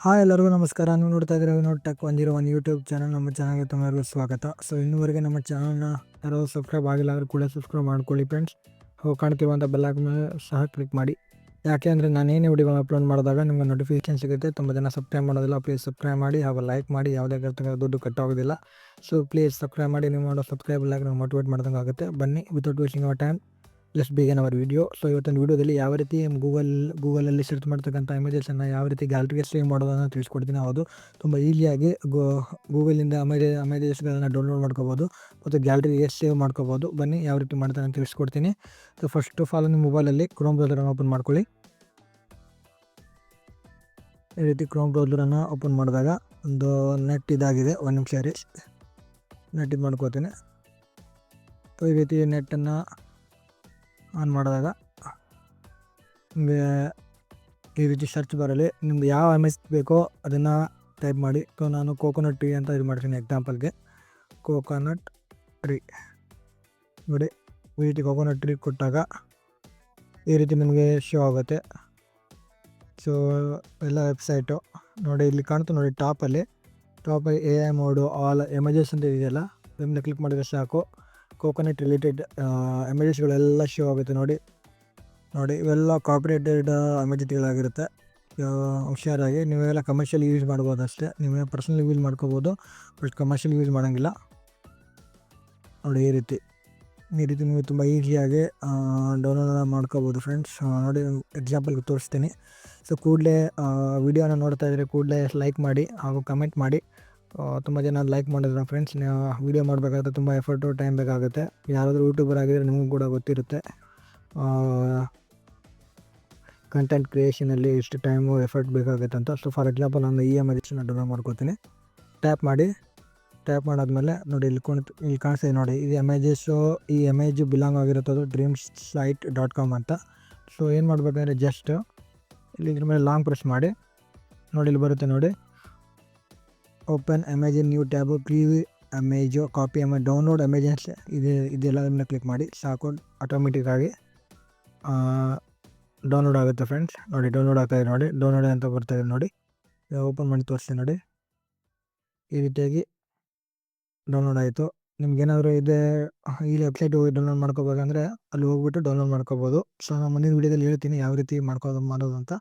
Hi ಎಲ್ಲರಿಗೂ ನಮಸ್ಕಾರ. ನೀವು ನೋಡ್ತಾ ಇದ್ದೀರಾ ವಿನೋದ್ ಟೆಕ್ ಒಂದು ಯೂಟ್ಯೂಬ್ ಚಾನಲ್. ನಮ್ಮ ಚಾನಲ್ಗೆ ತುಂಬರಿಗೂ ಸ್ವಾಗತ. ಸೊ ಇನ್ನೂವರೆಗೆ ನಮ್ಮ ಚಾನಲ್ನ ಯಾರೋ ಸಬ್ಸ್ಕ್ರೈಬ್ ಆಗಿಲ್ಲ ಅಂದರೆ ಕೂಡ ಸಬ್ಸ್ಕ್ರೈಬ್ ಮಾಡ್ಕೊಳ್ಳಿ ಫ್ರೆಂಡ್ಸ್. ಕಾಣ್ತಿರುವಂಥ ಬೆಲ್ ಮೇಲೆ ಸಹ ಕ್ಲಿಕ್ ಮಾಡಿ. ಯಾಕೆ ಅಂದರೆ ನಾನು ಏನೇ ವಿಡಿಯೋಗಳನ್ನ ಅಪ್ಲೋಡ್ ಮಾಡಿದಾಗ ನಿಮಗೆ ನೋಟಿಫಿಕೇಶನ್ ಸಿಗುತ್ತೆ. ತುಂಬ ಜನ ಸಬ್ಸ್ಕ್ರೈಬ್ ಮಾಡೋದಿಲ್ಲ. ಪ್ಲೀಸ್ ಸಬ್ಸ್ಕ್ರೈಬ್ ಮಾಡಿ ಹಾಗೂ ಲೈಕ್ ಮಾಡಿ. ಯಾವುದೇ ದುಡ್ಡು ಕಟ್ಟಾಗೋದಿಲ್ಲ. ಸೊ ಪ್ಲೀಸ್ ಸಬ್ಸ್ಕ್ರೈಬ್ ಮಾಡಿ. ನೀವು ಮಾಡೋ ಸಬ್ಸ್ಕ್ರೈಬ್ ಲೈಕ್ ನಮ್ಗೆ ಮೋಟಿವೇಟ್ ಮಾಡ್ದಂಗೆ ಆಗುತ್ತೆ. ಬನ್ನಿ, without wasting our time let's begin our video. So ಇವತ್ತಿನ ವಿಡಿಯೋದಲ್ಲಿ ಯಾವ ರೀತಿ ಗೂಗಲಲ್ಲಿ ಸರ್ಚ್ ಮಾಡ್ತಕ್ಕಂಥ ಇಮೇಜಸನ್ನು ಯಾವ ರೀತಿ ಗ್ಯಾಲರಿಗೆ ಸೇವ್ ಮಾಡೋದನ್ನು ತಿಳಿಸ್ಕೊಡ್ತೀನಿ. ಹೌದು, ತುಂಬ ಈಸಿಯಾಗಿ ಗೂಗಲಿಂದ ಇಮೇಜಸ್ಗಳನ್ನು ಡೌನ್ಲೋಡ್ ಮಾಡ್ಕೋಬೋದು ಮತ್ತು ಗ್ಯಾಲರಿಗೆ ಸೇವ್ ಮಾಡ್ಕೋಬೋದು. ಬನ್ನಿ, ಯಾವ ರೀತಿ ಮಾಡ್ತಾನೆ ಅಂತ ತಿಳಿಸ್ಕೊಡ್ತೀನಿ. ಸೊ ಫಸ್ಟ್ ಆಫ್ ಆಲ್ ನಿಮ್ಮ ಮೊಬೈಲಲ್ಲಿ ಕ್ರೋಮ್ ಬ್ರೌಸರನ್ನು ಓಪನ್ ಮಾಡ್ಕೊಳ್ಳಿ. ಈ ರೀತಿ ಕ್ರೋಮ್ ಬ್ರೌಸರನ್ನು ಓಪನ್ ಮಾಡಿದಾಗ ಒಂದು ನೆಟ್ ಇದಾಗಿದೆ. ಒಂದು ನಿಮಿಷ ರೀ, ನೆಟ್ ಇದು ಮಾಡ್ಕೋತೀನಿ. ಸೊ ಈ ರೀತಿ ನೆಟ್ಟನ್ನು ಆನ್ ಮಾಡಿದಾಗ ನಿಮಗೆ ಈ ರೀತಿ ಸರ್ಚ್ ಬರಲಿ. ನಿಮ್ದು ಯಾವ ಇಮೇಜ್ ಬೇಕೋ ಅದನ್ನು ಟೈಪ್ ಮಾಡಿ. ಸೊ ನಾನು ಕೋಕೋನಟ್ ಟ್ರೀ ಅಂತ ಇದು ಮಾಡ್ತೀನಿ. ಎಕ್ಸಾಂಪಲ್ಗೆ ಕೋಕೋನಟ್ ಟ್ರೀ ನೋಡಿ. ಈ ರೀತಿ ಕೋಕೋನಟ್ ಟ್ರೀ ಕೊಟ್ಟಾಗ ಈ ರೀತಿ ನಿಮಗೆ ಶೋ ಆಗುತ್ತೆ. ಸೊ ಎಲ್ಲ ವೆಬ್ಸೈಟು ನೋಡಿ, ಇಲ್ಲಿ ಕಾಣ್ತು ನೋಡಿ ಟಾಪಲ್ಲಿ AI ಮೋಡು ಆಲ್ ಇಮೇಜಸ್ ಅಂತ ಇದೆಯಲ್ಲ, ನಿಮ್ಮನ್ನ ಕ್ಲಿಕ್ ಮಾಡಿದ್ರೆ ಸಾಕು. ಕೋಕೋನಟ್ ರಿಲೇಟೆಡ್ ಇಮೇಜಸ್ಗಳೆಲ್ಲ ಶೋ ಆಗುತ್ತೆ. ನೋಡಿ ಇವೆಲ್ಲ ಕಾಪಿರೇಟೆಡ್ ಇಮೇಜ್ಗಳಾಗಿರುತ್ತೆ. ಹುಷಾರಾಗಿ ನೀವೆಲ್ಲ ಕಮರ್ಷಿಯಲ್ ಯೂಸ್ ಮಾಡ್ಬೋದು ಅಷ್ಟೇ. ನೀವೇ ಪರ್ಸನಲ್ ಯೂಸ್ ಮಾಡ್ಕೋಬೋದು, ಬಟ್ ಕಮರ್ಷಿಯಲ್ ಯೂಸ್ ಮಾಡೋಂಗಿಲ್ಲ. ನೋಡಿ ಈ ರೀತಿ ನೀವು ತುಂಬ ಈಸಿಯಾಗಿ ಡೌನ್ಲೋಡ್ ಮಾಡ್ಕೋಬೋದು ಫ್ರೆಂಡ್ಸ್. ನೋಡಿ ಎಕ್ಸಾಂಪಲ್ಗೆ ತೋರಿಸ್ತೀನಿ. ಸೊ ಕೂಡಲೇ ವಿಡಿಯೋನ ನೋಡ್ತಾ ಇದ್ದರೆ ಕೂಡಲೇ ಲೈಕ್ ಮಾಡಿ ಹಾಗೂ ಕಮೆಂಟ್ ಮಾಡಿ. ತುಂಬ ಜನ ಲೈಕ್ ಮಾಡಿದ್ರು ಫ್ರೆಂಡ್ಸ್. ವೀಡಿಯೋ ಮಾಡಬೇಕಾದ್ರೆ ತುಂಬ ಎಫರ್ಟು ಟೈಮ್ ಬೇಕಾಗುತ್ತೆ. ಯಾರಾದರೂ ಯೂಟ್ಯೂಬರ್ ಆಗಿದ್ರೆ ನಿಮಗೂ ಕೂಡ ಗೊತ್ತಿರುತ್ತೆ ಕಂಟೆಂಟ್ ಕ್ರಿಯೇಷನಲ್ಲಿ ಎಷ್ಟು ಟೈಮು ಎಫರ್ಟ್ ಬೇಕಾಗುತ್ತೆ ಅಂತ. ಸೊ ಫಾರ್ ಎಕ್ಸಾಂಪಲ್ ನಾನು ಈ ಇಮೇಜನ್ನು ಡೌನ್ಲೋಡ್ ಮಾಡ್ಕೋತೀನಿ. ಟ್ಯಾಪ್ ಮಾಡಾದ್ಮೇಲೆ ನೋಡಿ ಇಲ್ಲಿ ಕಾಣಿಸ್ತಿದೆ ನೋಡಿ, ಇದು ಇಮೇಜಸ್ಸು. ಈ ಇಮೇಜು ಬಿಲಾಂಗ್ ಆಗಿರುತ್ತದು dreamsite.com ಅಂತ. ಸೊ ಏನು ಮಾಡಬೇಕಂದ್ರೆ ಜಸ್ಟ್ ಇಲ್ಲಿ ಇದ್ರ ಮೇಲೆ ಲಾಂಗ್ ಪ್ರೆಸ್ ಮಾಡಿ. ನೋಡಿ ಇಲ್ಲಿ ಬರುತ್ತೆ ನೋಡಿ, open image in new tab, preview image, copy image, download images ಇದೆಲ್ಲ ಕ್ಲಿಕ್ ಮಾಡಿ ಸಾಕು. ಆಟೋಮೆಟಿಕ್ಕಾಗಿ ಡೌನ್ಲೋಡ್ ಆಗುತ್ತೆ ಫ್ರೆಂಡ್ಸ್. ನೋಡಿ ಡೌನ್ಲೋಡ್ ಆಗ್ತಾಯಿದೆ ನೋಡಿ, ಡೌನ್ಲೋಡ್ ಅಂತ ಬರ್ತಾಯಿದೆ ನೋಡಿ. ಓಪನ್ ಮಾಡಿ ತೋರಿಸ್ತೀನಿ ನೋಡಿ. ಈ ರೀತಿಯಾಗಿ ಡೌನ್ಲೋಡ್ ಆಯಿತು. ನಿಮ್ಗೇನಾದರೂ ಇದೆ ಈ ವೆಬ್ಸೈಟ್ ಹೋಗಿ ಡೌನ್ಲೋಡ್ ಮಾಡ್ಕೋಬೇಕಂದ್ರೆ ಅಲ್ಲಿ ಹೋಗ್ಬಿಟ್ಟು ಡೌನ್ಲೋಡ್ ಮಾಡ್ಕೋಬೋದು. ಸೊ ನಾನು ಮುಂದಿನ ವೀಡಿಯೋದಲ್ಲಿ ಹೇಳ್ತೀನಿ ಯಾವ ರೀತಿ ಮಾಡೋದು ಅಂತ.